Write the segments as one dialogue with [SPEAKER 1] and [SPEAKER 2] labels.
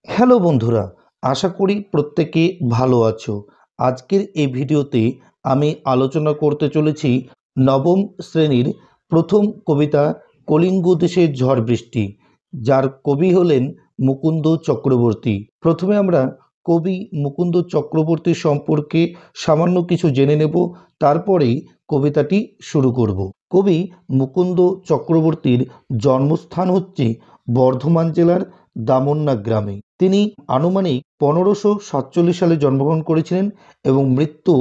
[SPEAKER 1] Hello বন্ধুরা, আশা করি প্রত্যেকে ভালো আছো। আজকের এই ভিডিওতে আমি আলোচনা করতে চলেছি নবম শ্রেণীর প্রথম কবিতা কলিঙ্গ দেশের ঝড় বৃষ্টি, যার কবি হলেন মুকুন্দ চক্রবর্তী। প্রথমে আমরা কবি মুকুন্দ চক্রবর্তী সম্পর্কে সামান্য কিছু জেনে নেব, তারপরেই কবিতাটি শুরু করব। কবি মুকুন্দ চক্রবর্তীর জন্মস্থান হচ্ছে বর্ধমান জেলার দামন্না গ্রামে। তিনি আনুমানিক 1547 সালে জন্মগ্রহণ করেছিলেন এবং মৃত্যু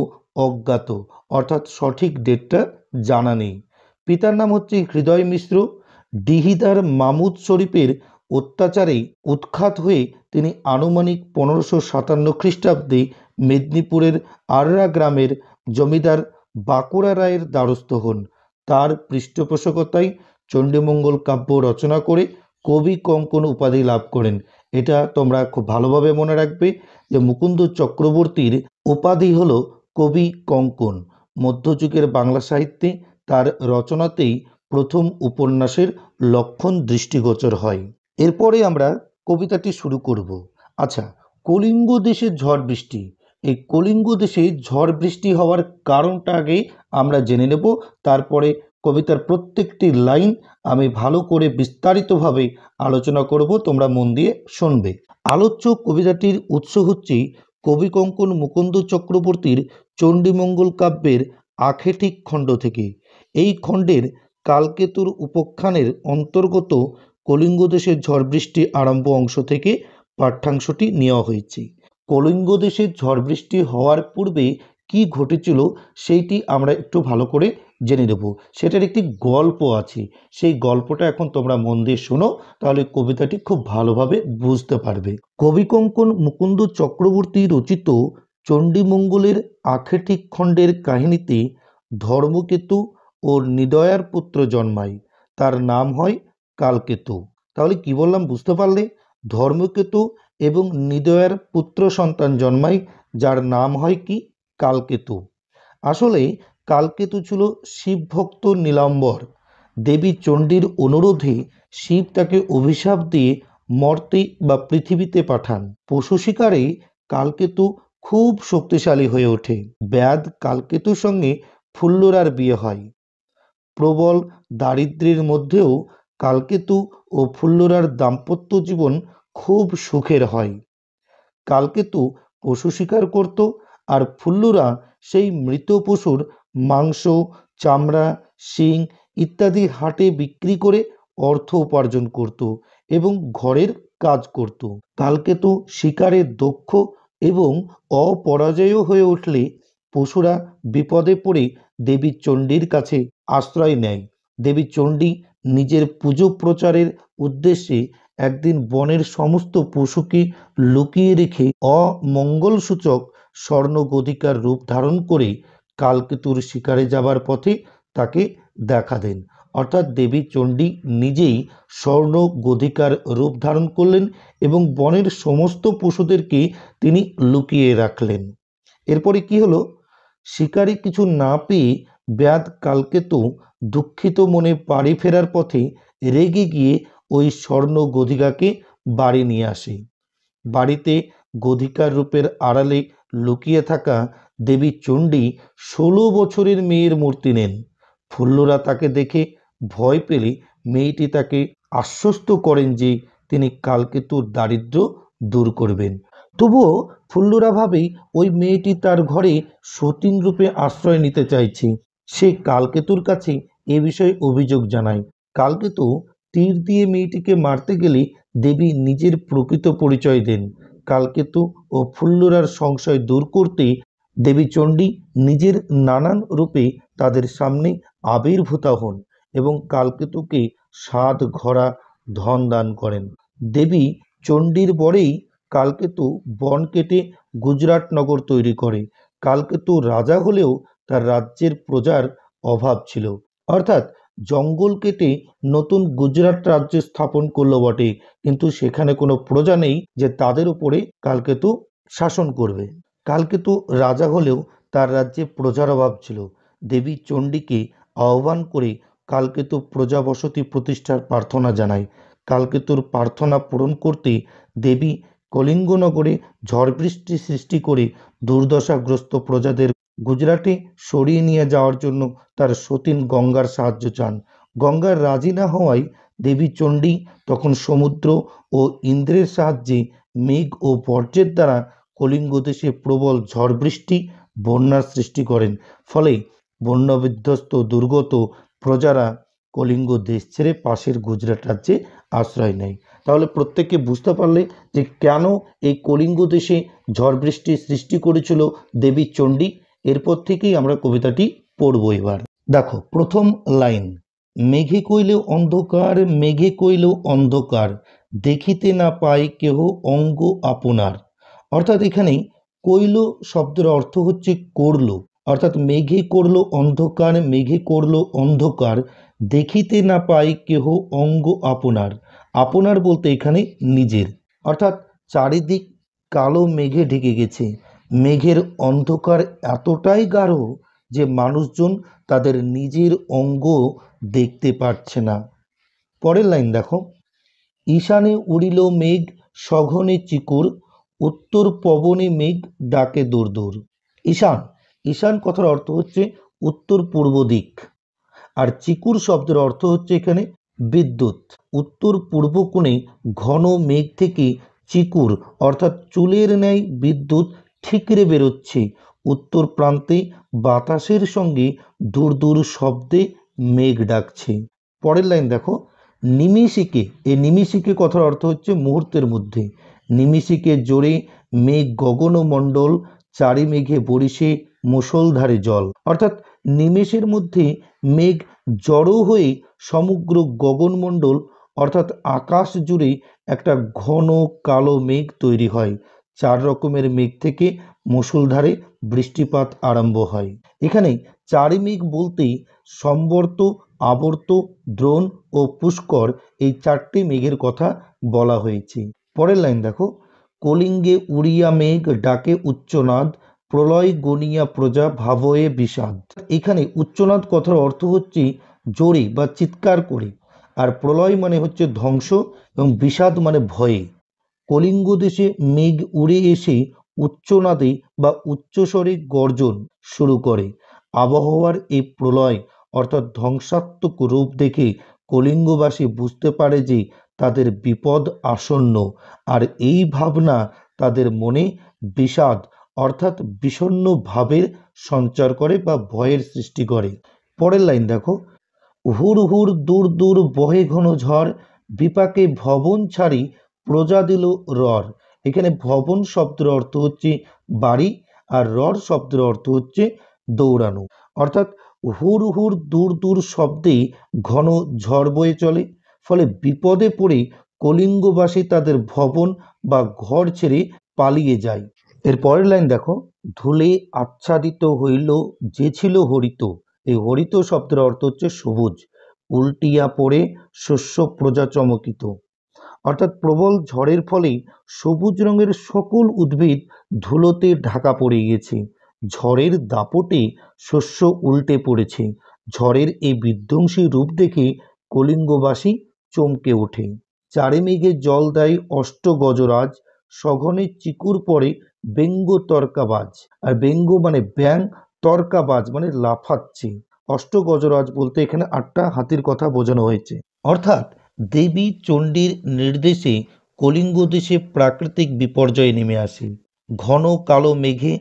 [SPEAKER 1] অজ্ঞাত, অর্থাৎ সঠিক ডেটটা জানা নেই। পিতার নাম হচ্ছে হৃদয় মিশ্র। ডিহিদার মামুদ শরীফের অত্যাচারে উৎখাত হয়ে তিনি আনুমানিক 1557 খ্রিস্টাব্দে মেদিনীপুরের আররা গ্রামের জমিদার বাঁকুড়া রায়ের দ্বারস্থ হন। তার পৃষ্ঠপোষকতায় চণ্ডীমঙ্গল কাব্য রচনা করে কবি কঙ্কন উপাধি লাভ করেন। এটা তোমরা খুব ভালোভাবে মনে রাখবে যে মুকুন্দ চক্রবর্তীর উপাধি হলো কবি কঙ্কন। মধ্যযুগের বাংলা সাহিত্যে তার রচনাতেই প্রথম উপন্যাসের লক্ষণ দৃষ্টিগোচর হয়। এরপরে আমরা কবিতাটি শুরু করব। আচ্ছা, কলিঙ্গ দেশের ঝড় বৃষ্টি, এই কলিঙ্গ দেশে ঝড় বৃষ্টি হওয়ার কারণটা আগে আমরা জেনে নেব, তারপরে কবিতার প্রত্যেকটি লাইন আমি ভালো করে বিস্তারিতভাবে আলোচনা করব, তোমরা মন দিয়ে শুনবে। আলোচ্য কবিতাটির উৎস হচ্ছে কবি কঙ্কন মুকুন্দ চক্রবর্তীর চণ্ডীমঙ্গল কাব্যের আখেঠিক খণ্ড থেকে। এই খণ্ডের কালকেতুর উপাখ্যানের অন্তর্গত কলিঙ্গ দেশের ঝড় বৃষ্টি আরম্ভ অংশ থেকে পাঠ্যাংশটি নেওয়া হয়েছে। কলিঙ্গ দেশের ঝড় বৃষ্টি হওয়ার পূর্বে কি ঘটেছিল সেইটি আমরা একটু ভালো করে জেনে নেব। সেটার একটি গল্প আছে, সেই গল্পটা এখন তোমরা মন দিয়ে শোনো, তাহলে কবিতাটি খুব ভালোভাবে বুঝতে পারবে। কবি কঙ্কন মুকুন্দ চক্রবর্তী রচিত চণ্ডীমঙ্গলের আখেঠিক খণ্ডের কাহিনীতে ধর্মকেতু ও নিদয়ার পুত্র জন্মায়, তার নাম হয় কালকেতু। তাহলে কি বললাম বুঝতে পারলে? ধর্মকেতু এবং নিদয়ার পুত্র সন্তান জন্মায়, যার নাম হয় কি? কালকেতু। আসলে কালকেতু ছিল শিবভক্ত নীলাম্বর। দেবী চণ্ডীর অনুরোধে শিব তাকে অভিশাপ দিয়ে মর্তে বা পৃথিবীতে পাঠান। পশু শিকারে কালকেতু খুব শক্তিশালী হয়ে ওঠে। ব্যাদ কালকেতুর সঙ্গে ফুল্লরার বিয়ে হয়। প্রবল দারিদ্র্যের মধ্যেও কালকেতু ও ফুল্লরার দাম্পত্য জীবন খুব সুখের হয়। কালকেতু পশু শিকার করত, আর ফুল্লরা সেই মৃত পশুর মাংস, চামড়া, শিং ইত্যাদি হাটে বিক্রি করে অর্থ উপার্জন করত এবং ঘরের কাজ করত। কালকেতু শিকারে দক্ষ এবং অপরাজেয় হয়ে উঠলে পশুরা বিপদে পড়ে দেবী চণ্ডীর কাছে আশ্রয় নেয়। দেবী চণ্ডী নিজের পুজো প্রচারের উদ্দেশ্যে একদিন বনের সমস্ত পশুকে লুকিয়ে রেখে অমঙ্গলসূচক স্বর্ণ গদিকার রূপ ধারণ করে কালকেতুর শিকারে যাবার পথে তাকে দেখা দেন। অর্থাৎ দেবী চণ্ডী নিজেই স্বর্ণ গদিকার রূপ ধারণ করলেন এবং বনের সমস্ত পশুদেরকে তিনি লুকিয়ে রাখলেন। এরপরে কি হলো? শিকারি কিছু না পেয়ে ব্যাদ কালকেতু দুঃখিত মনে বাড়ি ফেরার পথে রেগে গিয়ে ওই স্বর্ণ গদিকাকে বাড়ি নিয়ে আসে। বাড়িতে গদিকার রূপের আড়ালে লুকিয়ে থাকা দেবী চণ্ডী 16 বছরের মেয়ের মূর্তি নেন। ফুল্লরা তাকে দেখে ভয় পেলে মেয়েটি তাকে আশ্বস্ত করেন যে তিনি কালকেতুর দারিদ্র্য দূর করবেন। তবুও ফুল্লরা ভাবে ওই মেয়েটি তার ঘরে সতীন রূপে আশ্রয় নিতে চাইছে। সে কালকেতুর কাছে এ বিষয়ে অভিযোগ জানায়। কালকেতু তীর দিয়ে মেয়েটিকে মারতে গেলে দেবী নিজের প্রকৃত পরিচয় দেন। কালকেতু ও ফুল্লরার সংশয় দূর করতে দেবী চণ্ডী নিজের নানান রূপে তাদের সামনে আবির্ভূত হন এবং কালকেতুকে 7 ঘোড়া ধন দান করেন। দেবী চণ্ডীর বরেই কালকেতু বন কেটে গুজরাট নগর তৈরি করে। কালকেতু রাজা হলেও তার রাজ্যের প্রজার অভাব ছিল, অর্থাৎ জঙ্গল কেটে নতুন গুজরাট রাজ্য স্থাপন করলো বটে, কিন্তু সেখানে কোনো প্রজা নেই যে তাদের উপরে কালকেতু শাসন করবে। কালকেতু রাজা হলেও তার রাজ্যে প্রজার অভাব ছিল। দেবী চণ্ডীকে আহ্বান করে কালকেতু প্রজা বসতি প্রতিষ্ঠার প্রার্থনা জানায়। কালকেতুর প্রার্থনা পূরণ করতে দেবী কলিঙ্গনগরে ঝড় বৃষ্টি সৃষ্টি করে দুর্দশাগ্রস্ত প্রজাদের গুজরাটে সরিয়ে নিয়ে যাওয়ার জন্য তার সতীন গঙ্গার সাহায্য চান। গঙ্গার রাজি না হওয়ায় দেবী চণ্ডী তখন সমুদ্র ও ইন্দ্রের সাহায্যে মেঘ ও বর্জ্যের দ্বারা কলিঙ্গ দেশে প্রবল ঝড় বৃষ্টি বন্যার সৃষ্টি করেন। ফলে বন্যা বিধ্বস্ত দুর্গত প্রজারা কলিঙ্গ দেশ ছেড়ে পাশের গুজরাট রাজ্যে আশ্রয় নেয়। তাহলে প্রত্যেকে বুঝতে পারলে যে কেন এই কলিঙ্গ দেশে ঝড় বৃষ্টির সৃষ্টি করেছিল দেবী চণ্ডী। এরপর থেকেই আমরা কবিতাটি পড়ব। এবার দেখো প্রথম লাইন, মেঘে কইলে অন্ধকার, মেঘে কইল অন্ধকার, দেখিতে না পাই কেহ অঙ্গ আপনার। অর্থাৎ এখানে কইল শব্দের অর্থ হচ্ছে করল, অর্থাৎ মেঘে করল অন্ধকার, মেঘে করল অন্ধকার, দেখিতে না পাই কেহ অঙ্গ আপনার। আপনার বলতে এখানে নিজের, অর্থাৎ চারিদিক কালো মেঘে ঢেকে গেছে। মেঘের অন্ধকার এতটাই গাঢ় যে মানুষজন তাদের নিজের অঙ্গ দেখতে পাচ্ছে না। পরের লাইন দেখো, ঈশানে উড়িল মেঘ সঘনে চিকুর, উত্তর পবনে মেঘ ডাকে দূর দূর। ঈশান, ঈশান কথার অর্থ হচ্ছে উত্তর পূর্ব দিক, আর চিকুর শব্দের অর্থ হচ্ছে এখানে বিদ্যুৎ। উত্তর পূর্ব কোণে ঘন মেঘ থেকে চিকুর অর্থাৎ চুলের ন্যায় বিদ্যুৎ ঠিকরে বেরোচ্ছে। উত্তর প্রান্তে বাতাসের সঙ্গে দূর দূর শব্দে মেঘ ডাকছে। পরের লাইন দেখো, নিমিষিকে, এই নিমিষিকে কথার অর্থ হচ্ছে মুহূর্তের মধ্যে। নিমিষিকে জোরে মেঘ গগনমণ্ডল, চারি মেঘে বরিশে মুষলধারে জল। অর্থাৎ নিমেষের মধ্যে মেঘ জড়ো হয়ে সমগ্র গগনমণ্ডল অর্থাৎ আকাশ জুড়ে একটা ঘন কালো মেঘ তৈরি হয়। 4 রকমের মেঘ থেকে মুষলধারে বৃষ্টিপাত আরম্ভ হয়। এখানে চারি মেঘ বলতেই সম্বর্ত, আবর্ত, দ্রোণ ও পুষ্কর, এই 4টি মেঘের কথা বলা হয়েছে। পরের লাইন দেখো, কলিঙ্গে উড়িয়া মেঘ ডাকে উচ্চনাদ, প্রলয় গনিয়া প্রজা ভাবয়ে বিষাদ। এখানে উচ্চনাদ কথার অর্থ হচ্ছে জোরে বা চিৎকার করে, আর প্রলয় মানে হচ্ছে ধ্বংস এবং বিষাদ মানে ভয়ে। কলিঙ্গ দেশে মেঘ উড়ে এসে উচ্চনাদে বা উচ্চস্বরে গর্জন শুরু করে। আবহাওয়ার এই প্রলয় অর্থাৎ ধ্বংসাত্মক রূপ দেখে কলিঙ্গবাসী বুঝতে পারে যে তাদের বিপদ আসন্ন, আর এই ভাবনা তাদের মনে বিষাদ অর্থাৎ বিষণ্ণ ভাবের সঞ্চার করে বা ভয়ের সৃষ্টি করে। পরের লাইন দেখো, হুর হুর দূর দূর বহে ঘন ঝড়, বিপাকে ভবন ছাড়ি প্রজা দিল রর। এখানে ভবন শব্দের অর্থ হচ্ছে বাড়ি, আর রর শব্দের অর্থ হচ্ছে দৌড়ানো। অর্থাৎ হুর হুর দূর দূর শব্দে ঘন ঝড় বয়ে চলে, ফলে বিপদে পড়ে কলিঙ্গবাসী তাদের ভবন বা ঘর ছেড়ে পালিয়ে যায়। এর পরের লাইন দেখো, ধুলে আচ্ছাদিত হইল যে ছিল হরিত। এই হরিত শব্দের অর্থ হচ্ছে সবুজ, উল্টিয়া পড়ে শস্য প্রজা চমকিত। অর্থাৎ প্রবল ঝড়ের ফলে সবুজ রঙের সকল উদ্ভিদ ধুলোতে ঢাকা পড়ে গেছে। ঝড়ের দাপটে শস্য উল্টে পড়েছে। ঝড়ের এই বিধ্বংসী রূপ দেখে কলিঙ্গবাসী চমকে ওঠে। চারে মেঘে জল দেয় অষ্ট গজরাজ, সঘনে চিকুর পড়ে ব্যঙ্গ তর্কাবাজ। আর ব্যঙ্গ মানে ব্যাং, তর্কাবাজ মানে লাফাচ্ছে। অষ্ট গজরাজ বলতে এখানে 8টা হাতির কথা বোঝানো হয়েছে। অর্থাৎ দেবী চণ্ডীর নির্দেশে কলিঙ্গ দেশে প্রাকৃতিক বিপর্যয় নেমে আসে। ঘন কালো মেঘে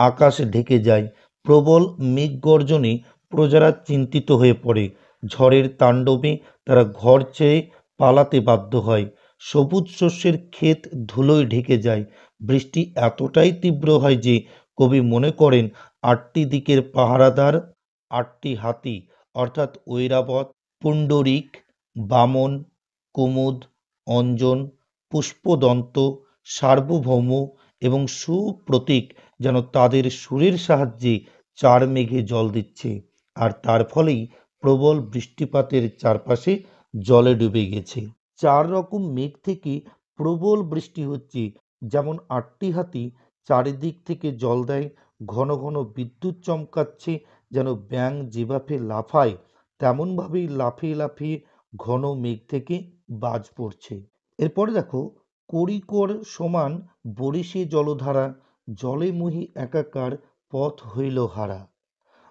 [SPEAKER 1] আকাশ ঢেকে যায়। প্রবল মেঘ গর্জনে প্রজারা চিন্তিত হয়ে পড়ে। ঝড়ের তাণ্ডবে তারা ঘর ছেড়ে পালাতে বাধ্য হয়। সবুজ শস্যের ক্ষেত ধুলোয় ঢেকে যায়। বৃষ্টি এতটাই তীব্র হয় যে কবি মনে করেন 8টি দিকের পাহারাদার 8টি হাতি অর্থাৎ ঐরাবত, পুণ্ডরিক, বামন, কুমুদ, অঞ্জন, পুষ্পদন্ত, সার্বভৌম এবং সুপ্রতীক যেন তাদের সুরের সাহায্যে 4 মেঘে জল দিচ্ছে, আর তার ফলেই প্রবল বৃষ্টিপাতের চারপাশে জলে ডুবে গেছে। 4 রকম মেঘ থেকে প্রবল বৃষ্টি হচ্ছে। যেমন 8টি হাতি চারিদিক থেকে জল দেয়, ঘন ঘন বিদ্যুৎ চমকাচ্ছে, যেন ব্যাঙ যেভাবে লাফায় তেমনভাবেই লাফিয়ে লাফিয়ে ঘন মেঘ থেকে বাজ পড়ছে। এরপরে দেখো, কড়িকর সমান বরিশে জলধারা, জলে মহি একাকার, পথ হইল হারা।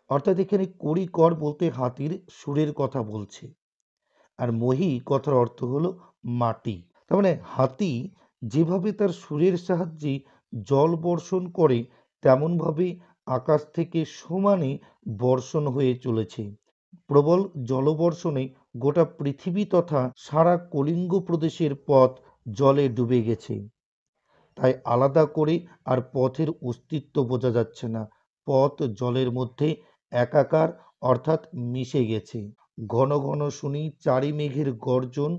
[SPEAKER 1] অর্থাৎ এখানে কড়িকর বলতে হাতির সুরের কথা বলছে, আর মহি কথার অর্থ হলো মাটি। তার মানে হাতি যেভাবে তার সুরের সাহায্যে জল বর্ষণ করে, তেমনভাবে আকাশ থেকে সমানে বর্ষণ হয়ে চলেছে। প্রবল জলবর্ষণে গোটা পৃথিবী তথা সারা কলিঙ্গ প্রদেশের পথ জলে ডুবে গেছে। তাই আলাদা করে আর পথের অস্তিত্ব বোঝা যাচ্ছে না। পথ জলের মধ্যে একাকার, অর্থাৎ মিশে গেছে। ঘন ঘন শুনি চারি মেঘের গর্জন,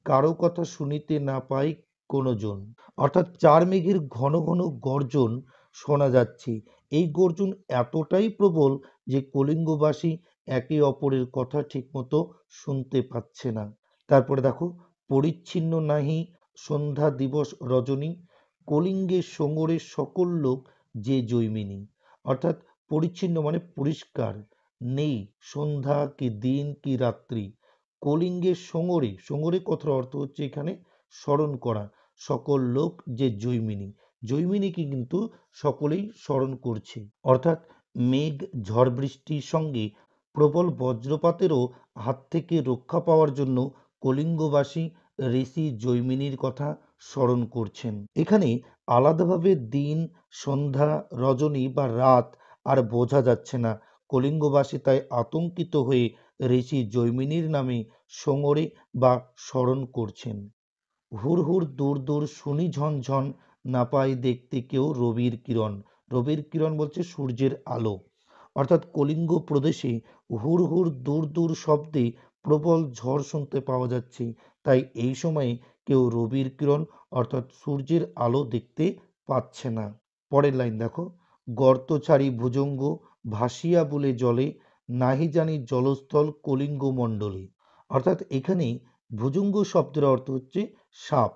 [SPEAKER 1] কারো কথা শুনিতে না পাই কোনো জন। অর্থাৎ চার মেঘের ঘন ঘন গর্জন শোনা যাচ্ছে। এই গর্জন এতটাই প্রবল যে কলিঙ্গবাসী একে অপরের কথা ঠিকমতো শুনতে পাচ্ছে না। তারপরে দেখো, পরিচ্ছিন্ন নাহি সন্ধ্যা দিবস রজনী, কলিঙ্গের সঙ্গরে সকল লোক যে জৈমিনী। অর্থাৎ পরিচ্ছিন্ন মানে পরিষ্কার, নেই সন্ধ্যা কি দিন কি রাত্রি। কলিঙ্গের সঙ্গরে, সঙ্গরে কথার অর্থ হচ্ছে এখানে স্মরণ করা, সকল লোক যে জৈমিনী, জৈমিনীকে কিন্তু সকলেই স্মরণ করছে। অর্থাৎ মেঘ ঝড় বৃষ্টির সঙ্গে প্রবল বজ্রপাতেরও হাত থেকে রক্ষা পাওয়ার জন্য কলিঙ্গবাসী ঋষি জৈমিনীর কথা স্মরণ করছেন। এখানে আলাদাভাবে দিন, সন্ধ্যা, রজনী বা রাত আর বোঝা যাচ্ছে না। কলিঙ্গবাসী তাই আতঙ্কিত হয়ে ঋষি জৈমিনীর নামে সঙ্গরে বা স্মরণ করছেন। হুর হুর দূর দূর শুনি ঝনঝন, না পাই দেখতে কেউ রবির কিরণ। রবির কিরণ বলছে সূর্যের আলো। অর্থাৎ কলিঙ্গ প্রদেশে হুর হুর দূর দূর শব্দে প্রবল ঝড় শুনতে পাওয়া যাচ্ছে। তাই এই সময়ে কেউ রবির কিরণ অর্থাৎ সূর্যের আলো দেখতে পাচ্ছে না। পরের লাইন দেখো, গর্ত ছাড়ি ভুজঙ্গ, ভাসিয়া বলে জলে, নাহি জানি জলস্থল কলিঙ্গ মণ্ডলে। অর্থাৎ এখানে ভুজঙ্গ শব্দের অর্থ হচ্ছে সাপ।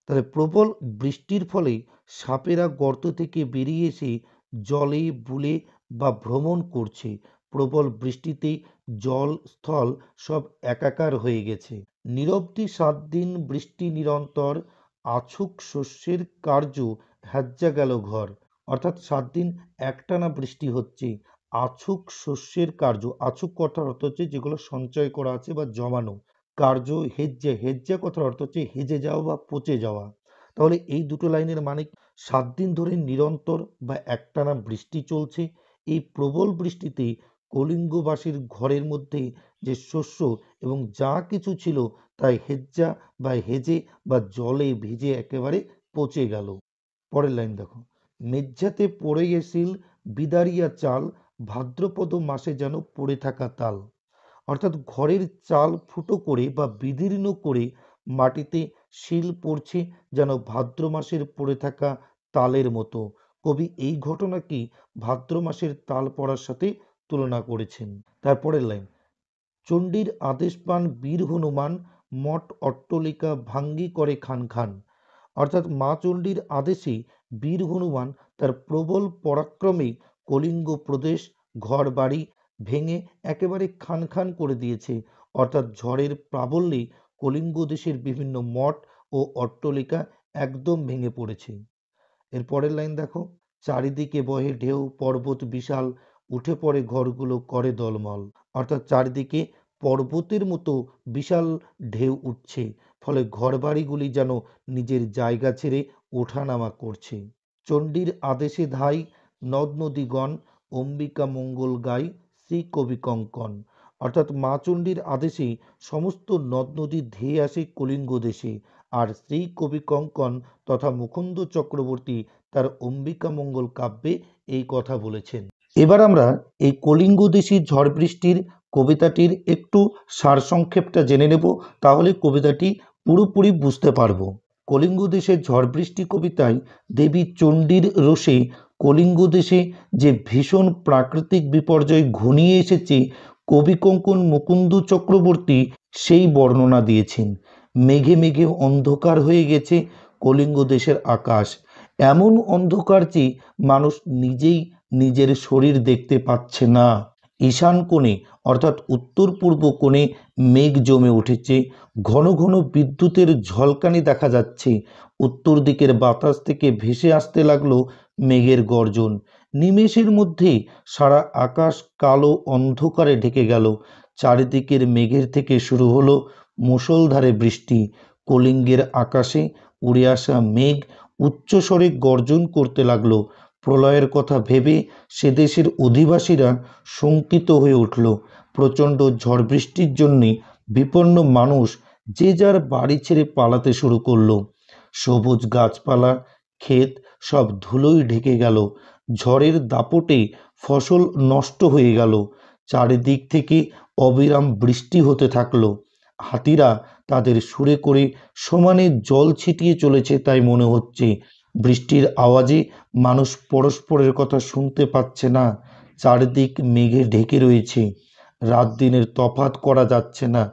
[SPEAKER 1] তাহলে প্রবল বৃষ্টির ফলে সাপেরা গর্ত থেকে বেরিয়ে এসে জলে বুলে বা ভ্রমণ করছে। প্রবল বৃষ্টিতে জল স্থল সব একাকার হয়ে গেছে। নিরবধি 7 দিন বৃষ্টি নিরন্তর, আছুক শস্যের কার্য হ্যাজ্জা গেল ঘর। অর্থাৎ 7 দিন একটানা বৃষ্টি হচ্ছে। আছুক শস্যের কার্য, আছুক কথার অর্থ হচ্ছে যেগুলো সঞ্চয় করা আছে বা জমানো। কার্য হেজ্জা, হেজ্জা কথার অর্থ হচ্ছে হেজে যাওয়া বা পচে যাওয়া। তাহলে এই দুটো লাইনের মানে 7 দিন ধরে নিরন্তর বা একটানা বৃষ্টি চলছে। এই প্রবল বৃষ্টিতে কলিঙ্গবাসীর ঘরের মধ্যে যে শস্য এবং যা কিছু ছিল তাই হেজ্জা বা হেজে বা জলে ভিজে একেবারে পচে গেল। পরের লাইন দেখো, মেঝাতে পড়ে গেছিল বিদারিয়া চাল, ভাদ্রপদ মাসে যেন পড়ে থাকা তাল। অর্থাৎ ঘরের চাল ফুটো করে বা বিদীর্ণ করে মাটিতে শিল পড়ছে যেন ভাদ্র মাসের পড়ে থাকা তালের মতো। কবি এই ঘটনাকে ভাদ্র মাসের তাল পড়ার সাথে তুলনা করেছেন। তারপরের লাইন, চণ্ডীর আদেশ পান বীর হনুমান, মঠ অট্টলিকা ভাঙ্গি করে খান খান। অর্থাৎ মা চণ্ডীর আদেশে বীর হনুমান তার প্রবল পরাক্রমে কলিঙ্গ প্রদেশ ঘর বাড়ি ভেঙে একেবারে খান খান করে দিয়েছে। অর্থাৎ ঝড়ের প্রাবল্যে কলিঙ্গ দেশের বিভিন্ন মঠ ও অট্টলিকা একদম ভেঙে পড়েছে। এর পরের লাইন দেখো, চারিদিকে বহে ঢেউ পর্বত বিশাল, উঠে পড়ে ঘরগুলো করে দলমল। অর্থাৎ চারিদিকে পর্বতের মতো বিশাল ঢেউ উঠছে, ফলে ঘরবাড়িগুলি যেন নিজের জায়গা ছেড়ে ওঠানামা করছে। চণ্ডীর আদেশে ধাই নদ নদীগণ, অম্বিকা মঙ্গল গাই শ্রী কবি কঙ্কন। অর্থাৎ মা চণ্ডীর আদেশে সমস্ত নদ নদী ধেয়ে আসে কলিঙ্গ দেশে, আর শ্রী কবি কঙ্কন তথা মুকুন্দ চক্রবর্তী তার অম্বিকা মঙ্গল কাব্যে এই কথা বলেছেন। এবার আমরা এই কলিঙ্গ দেশী ঝড় বৃষ্টির কবিতাটির একটু সারসংক্ষেপটা জেনে নেব, তাহলে কবিতাটি পুরোপুরি বুঝতে পারবো। কলিঙ্গ দেশের ঝড় বৃষ্টি কবিতায় দেবী চণ্ডীর রোষে কলিঙ্গ দেশে যে ভীষণ প্রাকৃতিক বিপর্যয় ঘনিয়ে এসেছে, কবি কঙ্কন মুকুন্দ চক্রবর্তী সেই বর্ণনা দিয়েছেন। মেঘে মেঘে অন্ধকার হয়ে গেছে কলিঙ্গ দেশের আকাশ, এমন অন্ধকার যে মানুষ নিজেই নিজের শরীর দেখতে পাচ্ছে না। ঈশান কোণে অর্থাৎ উত্তর পূর্ব কোণে মেঘ জমে উঠেছে। ঘন ঘন বিদ্যুতের ঝলকানি দেখা যাচ্ছে। উত্তর দিকের বাতাস থেকে ভেসে আসতে লাগলো মেঘের গর্জন। নিমেষের মধ্যে সারা আকাশ কালো অন্ধকারে ঢেকে গেল। চারিদিকের মেঘের থেকে শুরু হলো মুষলধারে বৃষ্টি। কলিঙ্গের আকাশে উড়ে আসা মেঘ উচ্চস্বরে গর্জন করতে লাগলো। প্রলয়ের কথা ভেবে সে দেশের অধিবাসীরা শঙ্কিত হয়ে উঠল। প্রচণ্ড ঝড় বৃষ্টির জন্যে বিপন্ন মানুষ যে যার বাড়ি ছেড়ে পালাতে শুরু করলো। সবুজ গাছপালা, ক্ষেত সব ধুলোয় ঢেকে গেল। ঝড়ের দাপটে ফসল নষ্ট হয়ে গেল। চারিদিক থেকে অবিরাম বৃষ্টি হতে থাকলো। হাতিরা তাদের সুরে করে সমানে জল ছিটিয়ে চলেছে তাই মনে হচ্ছে। বৃষ্টির আওয়াজে মানুষ পরস্পরের কথা শুনতে পাচ্ছে না। চারিদিক মেঘে ঢেকে রয়েছে। রাত দিনের তফাৎ করা যাচ্ছে না।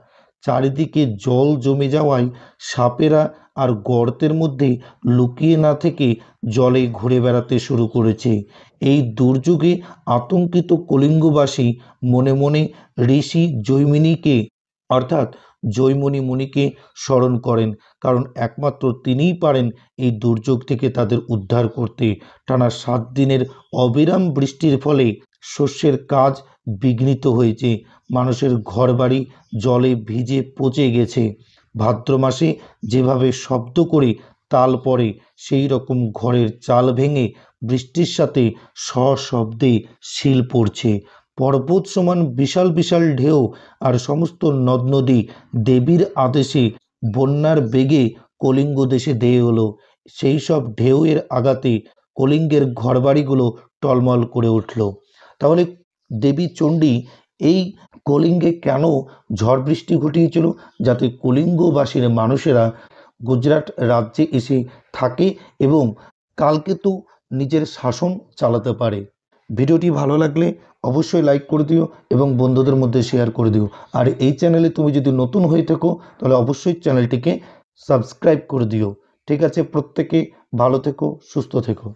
[SPEAKER 1] চারিদিকে জল জমে যাওয়ায় সাপেরা আর গর্তের মধ্যে লুকিয়ে না থেকে জলে ঘুরে বেড়াতে শুরু করেছে। এই দুর্যোগে আতঙ্কিত কলিঙ্গবাসী মনে মনে ঋষি জৈমিনীকে অর্থাৎ জৈমনি মুনিকে স্মরণ করেন, কারণ একমাত্র তিনিই পারেন এই দুর্যোগ থেকে তাদের উদ্ধার করতে। টানা 7 দিনের অবিরাম বৃষ্টির ফলে শস্যের কাজ বিঘ্নিত হয়েছে। মানুষের ঘরবাড়ি জলে ভিজে পচে গেছে। ভাদ্র মাসে যেভাবে শব্দ করে তাল পড়ে সেই রকম ঘরের চাল ভেঙে বৃষ্টির সাথে সশব্দে শিল পড়ছে। পর্বত সমান বিশাল বিশাল ঢেউ আর সমস্ত নদ নদী দেবীর আদেশে বন্যার বেগে কলিঙ্গ দেশে ধেয়ে এলো। সেই সব ঢেউয়ের আঘাতে কলিঙ্গের ঘরবাড়িগুলো টলমল করে উঠল। তাহলে দেবী চণ্ডী এই কলিঙ্গে কেন ঝড় বৃষ্টি ঘটিয়েছিল? যাতে কলিঙ্গবাসীর মানুষেরা গুজরাট রাজ্যে এসে থাকে এবং কালকেতু নিজের শাসন চালাতে পারে। ভিডিওটি ভালো লাগলে অবশ্যই লাইক করে দিও এবং বন্ধুদের মধ্যে শেয়ার করে দিও। আর এই চ্যানেলে তুমি যদি নতুন হয়ে থাকো তাহলে অবশ্যই চ্যানেলটিকে সাবস্ক্রাইব করে দিও। ঠিক আছে, প্রত্যেকে ভালো থেকো, সুস্থ থেকো।